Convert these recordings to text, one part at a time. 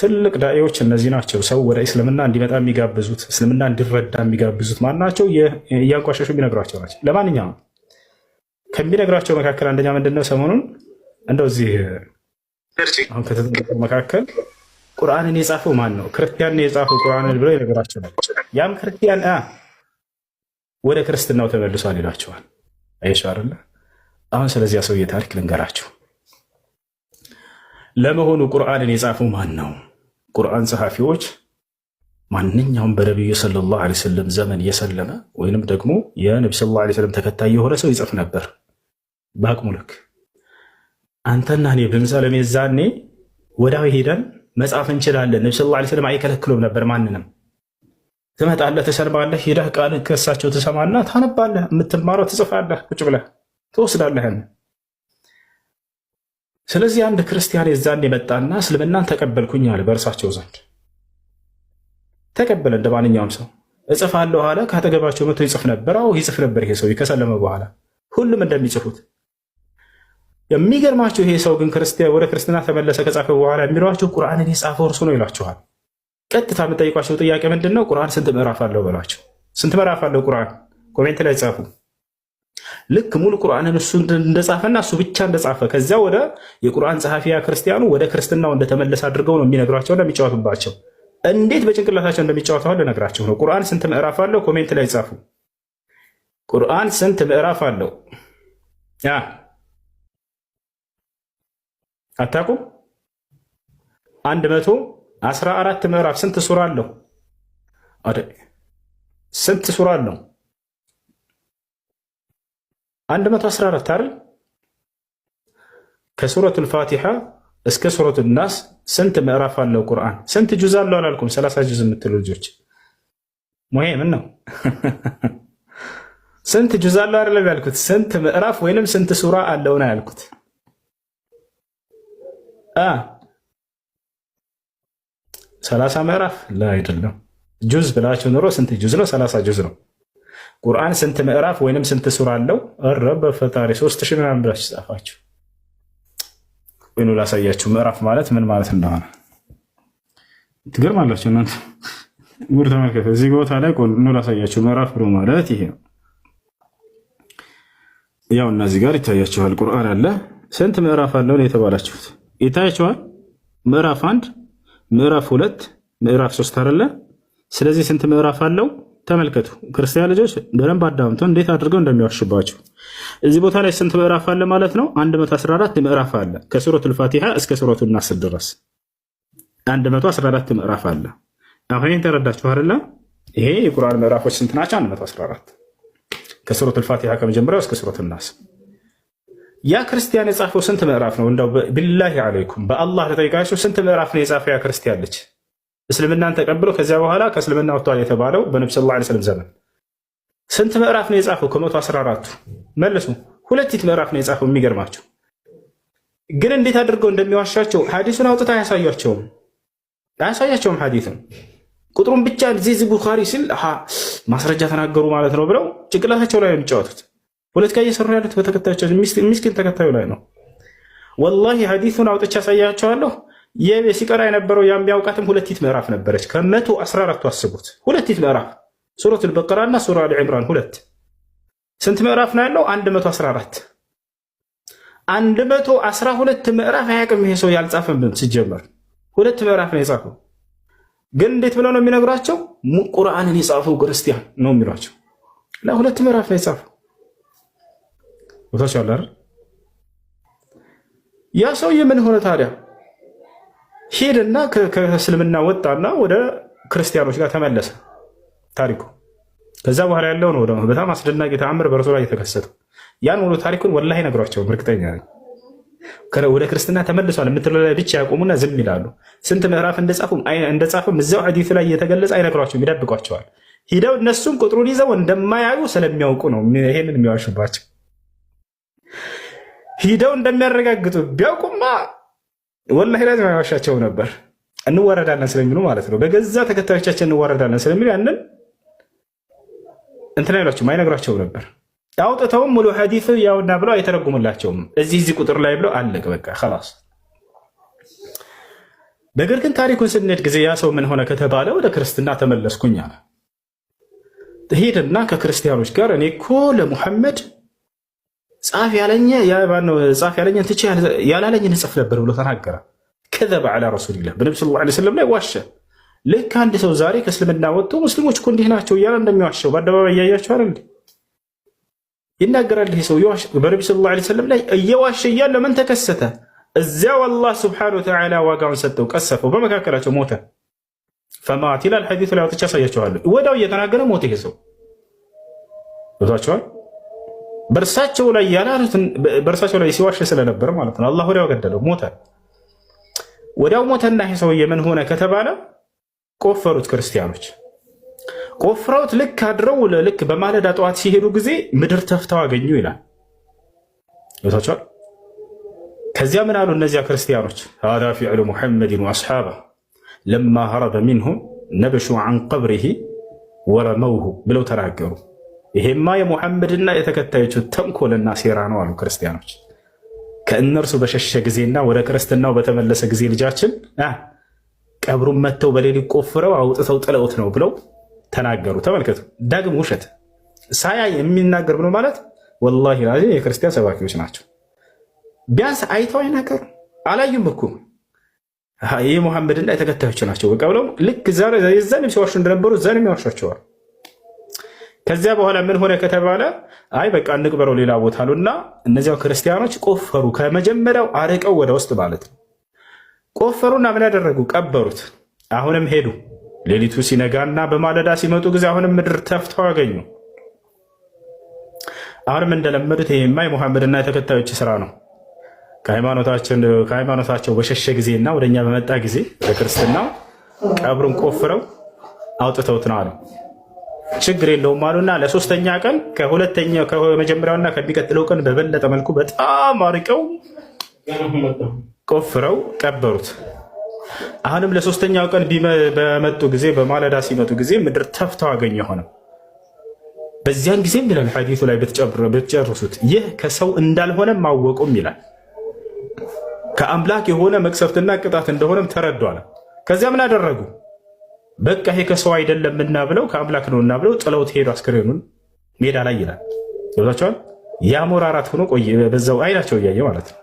ትልቅ ዳዒዎች እነዚህ ናቸው። ሰው ወደ እስልምና እንዲመጣ የሚጋብዙት፣ እስልምና እንዲረዳ የሚጋብዙት ማናቸው? እያንቋሸሹ የሚነግሯቸው ናቸው። ለማንኛውም ከሚነግሯቸው መካከል አንደኛ ምንድነው? ሰሞኑን እንደዚህ አሁን ከተጠቀሙ መካከል ቁርአንን የጻፈው ማን ነው? ክርስቲያን ነው የጻፈው ቁርአንን ብለው ይነግራቸዋል። ያም ክርስቲያን ወደ ክርስትናው ተመልሷል ይላቸዋል። አይሻ አይደለ? አሁን ስለዚያ ሰውዬ ታሪክ ልንገራችሁ። ለመሆኑ ቁርአንን የጻፈው ማን ነው? ቁርአን ጸሐፊዎች ማንኛውም በነቢዩ ሰለላሁ ዐለይሂ ወሰለም ዘመን የሰለመ ወይንም ደግሞ የነቢ ሰለላሁ ዐለይሂ ወሰለም ተከታይ የሆነ ሰው ይጽፍ ነበር በአቅሙ ልክ። አንተና እኔ በምሳሌ የዛኔ ወዳው ሄደን መጻፍ እንችላለን። ነቢ ሰለላሁ ዐለይሂ ወሰለም አይከለክሉም ነበር ማንንም። ትመጣለህ፣ ትሰልማለህ፣ ሄደህ ቃል ከሳቸው ትሰማና ታነባለህ። የምትማረው ትጽፋለህ፣ ቁጭ ብለህ ትወስዳለህ። ስለዚህ አንድ ክርስቲያን የዛን የመጣና እስልምናን ተቀበልኩኝ አለ። በእርሳቸው ዘንድ ተቀበለ እንደ ማንኛውም ሰው። እጽፋለሁ አለ። ካጠገባቸው መቶ ይጽፍ ነበር። አዎ ይጽፍ ነበር ይሄ ሰው ከሰለመ በኋላ ሁሉም እንደሚጽፉት። የሚገርማቸው ይሄ ሰው ግን ወደ ክርስትና ተመለሰ ከጻፈ በኋላ የሚሏቸው ቁርአንን የጻፈው እርሱ ነው ይሏቸዋል። ቀጥታ የምጠይቋቸው ጥያቄ ምንድን ነው? ቁርአን ስንት ምዕራፍ አለው በሏቸው። ስንት ምዕራፍ አለው ቁርአን? ኮሜንት ላይ ጻፉ። ልክ ሙሉ ቁርአንን እሱ እንደጻፈና እሱ ብቻ እንደጻፈ ከዚያ ወደ የቁርአን ጸሐፊያ ክርስቲያኑ ወደ ክርስትናው እንደተመለሰ አድርገው ነው የሚነግሯቸው እንደሚጫወቱባቸው። እንዴት በጭንቅላታቸው እንደሚጫወተው ልነግራቸው ነው። ቁርአን ስንት ምዕራፍ አለው? ኮሜንት ላይ ጻፉ። ቁርአን ስንት ምዕራፍ አለው? አታውቁም? 114 ምዕራፍ። ስንት ሱራ አለው? ስንት ሱራ አለው? 114 አይደል? ከሱረቱል ፋቲሓ እስከ ሱረቱል ናስ ስንት ምዕራፍ አለው ቁርአን? ስንት ጁዝ አለው አላልኩም? 30 ጁዝ የምትሉ ልጆች ምን ነው? ስንት ጁዝ አለው አይደለም ያልኩት፣ ስንት ምዕራፍ ወይንም ስንት ሱራ አለው ነው ያልኩት። 30 ምዕራፍ ላይ አይደለም። ጁዝ ብላችሁ ኑሮ ስንት ጁዝ ነው? 30 ጁዝ ነው። ቁርአን ስንት ምዕራፍ ወይንም ስንት ሱራ አለው? ረብ ፈጣሪ 3000 ምናምን ብላችሁ ጻፋችሁ። ወይኑ ላሳያችሁ ምዕራፍ ማለት ምን ማለት እንደሆነ ትገርማላችሁ እናንተ። ጉድ ተመልከቱ። እዚህ ቦታ ላይ ነው ላሳያችሁ። ምዕራፍ ብሎ ማለት ይሄ ነው። ያው እነዚህ ጋር ይታያችኋል። ቁርአን አለ። ስንት ምዕራፍ አለው ነው የተባላችሁት? ይታያችኋል። ምዕራፍ 1፣ ምዕራፍ 2፣ ምዕራፍ 3 አይደለ? ስለዚህ ስንት ምዕራፍ አለው? ተመልከቱ ክርስቲያን ልጆች በደንብ አዳምጡ እንዴት አድርገው እንደሚዋሽባቸው። እዚህ ቦታ ላይ ስንት ምዕራፍ አለ ማለት ነው? 114 ምዕራፍ አለ ከሱረቱል ፋቲሓ እስከ ሱረቱል ናስ ድረስ 114 ምዕራፍ አለ። አሁን ተረዳችሁ አይደለ? ይሄ የቁርአን ምዕራፎች ስንት ናቸው? 114 ከሱረቱል ፋቲሓ ከመጀመሪያው እስከ ሱረቱል ናስ። ያ ክርስቲያን የጻፈው ስንት ምዕራፍ ነው? እንደው ቢላሂ አለይኩም በአላህ ተጠይቃችሁ ስንት ምዕራፍ ነው የጻፈው ያ ክርስቲያን ልጅ? እስልምናን ተቀብሎ ከዚያ በኋላ ከእስልምና ወጥቷል የተባለው በነቢ ሰለላሁ ዐለይሂ ወሰለም ዘመን ስንት ምዕራፍ ነው የጻፈው? ከ114ቱ መልሱ። 2 ምዕራፍ ነው የጻፈው። የሚገርማቸው ግን እንዴት አድርገው እንደሚዋሻቸው ሐዲሱን አውጥታ አያሳያቸውም። ሐዲሱን ቁጥሩን ብቻ ዚህ ቡኻሪ ሲል ማስረጃ ተናገሩ ማለት ነው ብለው ጭንቅላታቸው ላይ ነው የሚጫወቱት። ፖለቲካ እየሰሩ ያሉት በተከታዮቻቸው ምስኪን ተከታዩ ላይ ነው። ወላሂ ሐዲሱን አውጥቻ ያሳያቸዋለሁ። ሲቀራ የነበረው የሚያውቃትም 2 ምዕራፍ ነበረች። ከ114ቱ አስቡት 2 ምዕራፍ ሱረቱል በቀራ እና ሱራ አሊ ዒምራን 2 ስንት ምዕራፍ ነው ያለው? 114 112 ምዕራፍ አያውቅም ይሄ ሰው ያልጻፈብን። ሲጀመር 2 ምዕራፍ ነው የጻፈው። ግን እንዴት ብለው ነው የሚነግሯቸው? ቁርአንን የጻፈው ክርስቲያን ነው የሚሏቸው። ለ2 ምዕራፍ ነው የጻፈው። ወታች አላር ያ ሰውዬ ምን ሆነ ታዲያ? ሄደና ከእስልምና ወጣና ወደ ክርስቲያኖች ጋር ተመለሰ ታሪኩ። ከዛ በኋላ ያለው ነው ደግሞ በጣም አስደናቂ ተአምር በእርሱ ላይ የተከሰተው። ያን ሙሉ ታሪኩን ወላሂ ነግሯቸው እርግጠኛ ነኝ። ወደ ክርስትና ተመልሷል የምትለው ላይ ብቻ ያቆሙና ዝም ይላሉ። ስንት ምዕራፍ እንደጻፉም እዛው ሐዲስ ላይ እየተገለጸ አይነግሯቸውም፣ ይደብቋቸዋል። ሂደው እነሱም ቁጥሩን ይዘው እንደማያዩ ስለሚያውቁ ነው ይሄንን የሚዋሹባቸው። ሂደው እንደሚያረጋግጡ ቢያውቁማ ወላሂ ላዚም አይዋሻቸው ነበር። እንወረዳለን ስለሚሉ ማለት ነው። በገዛ ተከታዮቻችን እንወረዳለን ስለሚሉ ያንን እንትን አይሏቸውም፣ አይነግሯቸው ነበር። አውጥተውም ሙሉ ሐዲስ ያውና ብለው አይተረጉምላቸውም። እዚህ ቁጥር ላይ ብለው አለቀ በቃ خلاص። ነገር ግን ታሪኩን ስንሄድ ጊዜ ያ ሰው ምን ሆነ ከተባለ ወደ ክርስትና ተመለስኩኝ አለ። ሄድና ከክርስቲያኖች ጋር እኔ እኮ ለሙሐመድ ጻፍ ያለኝን ትቼ ያላለኝን እጽፍ ነበር ብሎ ተናገረ። ከዘበ ዐላ ረሱሊላህ በነቢ ሰለላሁ ዐለይሂ ወሰለም ላይ ዋሸ። ልክ አንድ ሰው ዛሬ ከእስልምና ወጥቶ ሙስሊሞች እኮ እንዲህ ናቸው እያለ እንደሚዋሸው በአደባባይ እያያቸው አይደል ይናገራል። ይሄ ሰው በነቢ ሰለላሁ ዐለይሂ ወሰለም ላይ እየዋሸ እያለ ምን ተከሰተ? እዚያው አላህ ሱብሓነሁ ወተዓላ ዋጋውን ሰጠው፣ ቀሰፈው፣ በመካከላቸው ሞተ። ፈማት ይላል ሐዲሱ ላይ አውጥቼ አሳያቸዋለሁ። ወዲያው እየተናገረ ሞተ። ይሄ ሰው ቦታቸዋል በእርሳቸው ላይ ያላሉትን በእርሳቸው ላይ ሲዋሽ ስለነበር ማለት ነው። አላህ ወዲያው ገደለው፣ ሞተ። ወዲያው ሞተና ይሄ ሰውዬ ምን ሆነ ከተባለ ቆፈሩት። ክርስቲያኖች ቆፍረውት ልክ አድረው ልክ በማለዳ ጠዋት ሲሄዱ ጊዜ ምድር ተፍተው አገኙ ይላል። ቦታቸዋል ከዚያ ምን አሉ እነዚያ ክርስቲያኖች? ሃዛ ፊዕሉ ሙሐመድን ወአስሓባ ለማ ሀረበ ሚንሁም ነብሹ ዐን ቀብሪሂ ወረመውሁ ብለው ተናገሩ። ይሄማ የሙሐመድና የተከታዮቹ ተንኮልና ሴራ ነው አሉ ክርስቲያኖች። ከእነርሱ በሸሸ ጊዜና ወደ ክርስትናው በተመለሰ ጊዜ ልጃችን ቀብሩን መጥተው በሌሊት ቆፍረው አውጥተው ጥለውት ነው ብለው ተናገሩ። ተመልከቱ፣ ዳግም ውሸት ሳያይ የሚናገር ብሎ ማለት ወላሂ የክርስቲያን ሰባኪዎች ናቸው። ቢያንስ አይተው አይናገሩ፣ አላዩም እኮ ይህ ሙሐመድና የተከታዮች ናቸው በቃ ብለው ልክ የዛንም ሲዋሹ እንደነበሩ ዛንም ያዋሻቸዋል። ከዚያ በኋላ ምን ሆነ ከተባለ አይ በቃ እንቅበረው ሌላ ቦታ አሉና እነዚያው ክርስቲያኖች ቆፈሩ። ከመጀመሪያው አርቀው ወደ ውስጥ ማለት ነው ቆፈሩና ምን ያደረጉ? ቀበሩት። አሁንም ሄዱ። ሌሊቱ ሲነጋና በማለዳ ሲመጡ ጊዜ አሁንም ምድር ተፍተው አገኙ። አሁንም እንደለመዱት ይሄማ የሙሐመድና የተከታዮች ስራ ነው፣ ከሃይማኖታቸው በሸሸ ጊዜና ወደኛ በመጣ ጊዜ በክርስትናው ቀብሩን ቆፍረው አውጥተውት ነው አሉ። ችግር የለውም አሉና ለሶስተኛ ቀን ከመጀመሪያውና ከሚቀጥለው ቀን በበለጠ መልኩ በጣም አርቀው ቆፍረው ቀበሩት። አሁንም ለሶስተኛው ቀን በመጡ ጊዜ በማለዳ ሲመጡ ጊዜ ምድር ተፍተው አገኘ ሆነ። በዚያን ጊዜም ይላል ሐዲሱ ላይ ብትጨርሱት ይህ ከሰው እንዳልሆነ ማወቁም ይላል ከአምላክ የሆነ መቅሰፍትና ቅጣት እንደሆነም ተረዷል። ከዚያ ምን አደረጉ? በቃ ይሄ ከሰው አይደለምና ብለው ከአምላክ ነውና ብለው ጥለውት ሄዱ። አስክሬኑን ሜዳ ላይ ይላል ይወዛቸዋል። የአሞራ አራት ሆኖ ቆየ፣ በዛው አይናቸው እያየ ማለት ነው።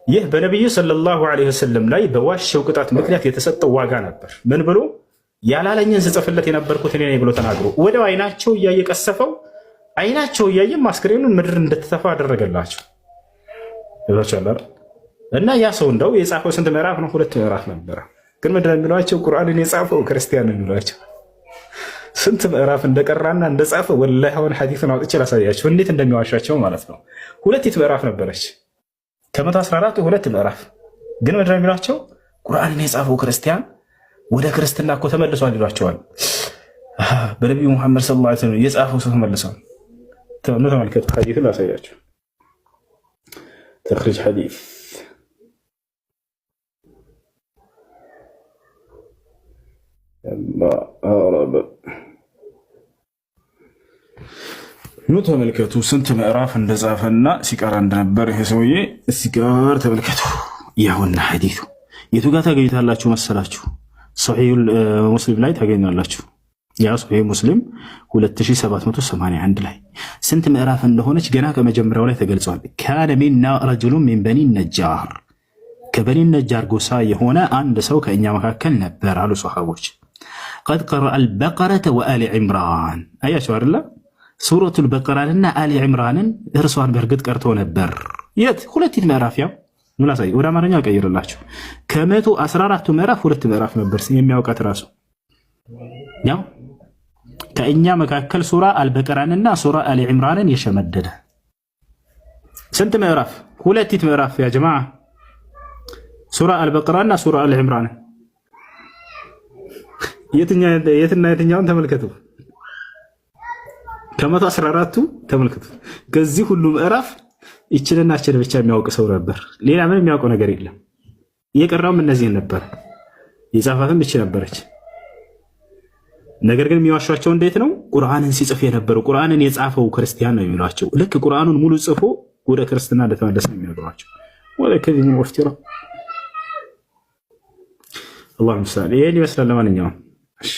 ይህ በነቢዩ ሰለላሁ ዐለይሂ ወሰለም ላይ በዋሸው ቅጣት ምክንያት የተሰጠው ዋጋ ነበር። ምን ብሎ? ያላለኝን ስጽፍለት የነበርኩት እኔ ነኝ ብሎ ተናግሮ ወዲያው አይናቸው እያየ ቀሰፈው። አይናቸው እያየም አስክሬኑን ምድር እንድትተፋ አደረገላቸው ይወዛቸዋል። እና ያ ሰው እንደው የጻፈው ስንት ምዕራፍ ነው? 2 ምዕራፍ ነበረ። ግን ምንድን ነው የሚሏቸው? ቁርአንን የጻፈው ክርስቲያን ነው የሚሏቸው። ስንት ምዕራፍ እንደቀራና እንደጻፈ ወላሂ አሁን ሐዲሱን አውጥቼ ላሳያቸው እንዴት እንደሚዋሻቸው ማለት ነው። 2 ምዕራፍ ነበረች ከ114 2 ምዕራፍ። ግን ምንድን ነው የሚሏቸው? ቁርአንን የጻፈው ክርስቲያን ወደ ክርስትና እኮ ተመልሷል ይሏቸዋል። በነቢዩ ሙሐመድ ሰለላሁ ዐለይሂ ወሰለም የጻፈው ሰው ተመልሷል። ተመልከቱ፣ ሐዲሱን ላሳያቸው። ተኽሪጅ ሐዲስ ኑ ተመልከቱ ስንት ምዕራፍ እንደጻፈና ሲቀራ እንደነበር ይሄ ሰውዬ እዚህ ጋር ተመልከቱ። ያውና ሐዲሱ የቱ ጋር ታገኙታላችሁ መሰላችሁ? ሶሒህ ሙስሊም ላይ ታገኛላችሁ። ያ ሶሒህ ሙስሊም 2781 ላይ ስንት ምዕራፍ እንደሆነች ገና ከመጀመሪያው ላይ ተገልጿል። ካነ ሚና ረጁሉን ሚን በኒ ነጃር፣ ከበኒ ነጃር ጎሳ የሆነ አንድ ሰው ከእኛ መካከል ነበር አሉ ሰሃቦች። ቀድ ቀረአ አልበቀረተ ወአሊ ዕምራን። አያቸው አይደለ? ሱረቱል በቀራንና አሊ ዕምራንን እርሷን በእርግጥ ቀርቶ ነበር። የት? 2 ምዕራፍ። ያው ምን አሳይ ወደ አማርኛ ቀይርላችሁ። ከ114ቱ ምዕራፍ 2 ምዕራፍ ነበር የሚያውቃት ራሱ። ያው ከእኛ መካከል ሱራ አልበቀራንና ሱራ አሊ ዕምራንን የሸመደደ ስንት ምዕራፍ? 2 ምዕራፍ ያ ጀማዓ። ሱራ አልበቀራንና ሱራ አሊ ዕምራን የትና የትኛውን ተመልከቱ። ከ114ቱ ተመልከቱ። ከዚህ ሁሉ ምዕራፍ ይችልና ይችል ብቻ የሚያውቅ ሰው ነበር። ሌላ ምንም የሚያውቀው ነገር የለም። የቀራውም እነዚህ ነበር። የጻፋትም እቺ ነበረች። ነገር ግን የሚዋሻቸው እንዴት ነው? ቁርአንን ሲጽፍ የነበረው ቁርአንን የጻፈው ክርስቲያን ነው የሚሏቸው። ልክ ቁርአኑን ሙሉ ጽፎ ወደ ክርስትና እንደተመለሰ ነው የሚነግሯቸው። ወለከዚህ ወፍቲራ አላሁ ሙስተዓን። ይሄን ይመስላል። ለማንኛውም እሺ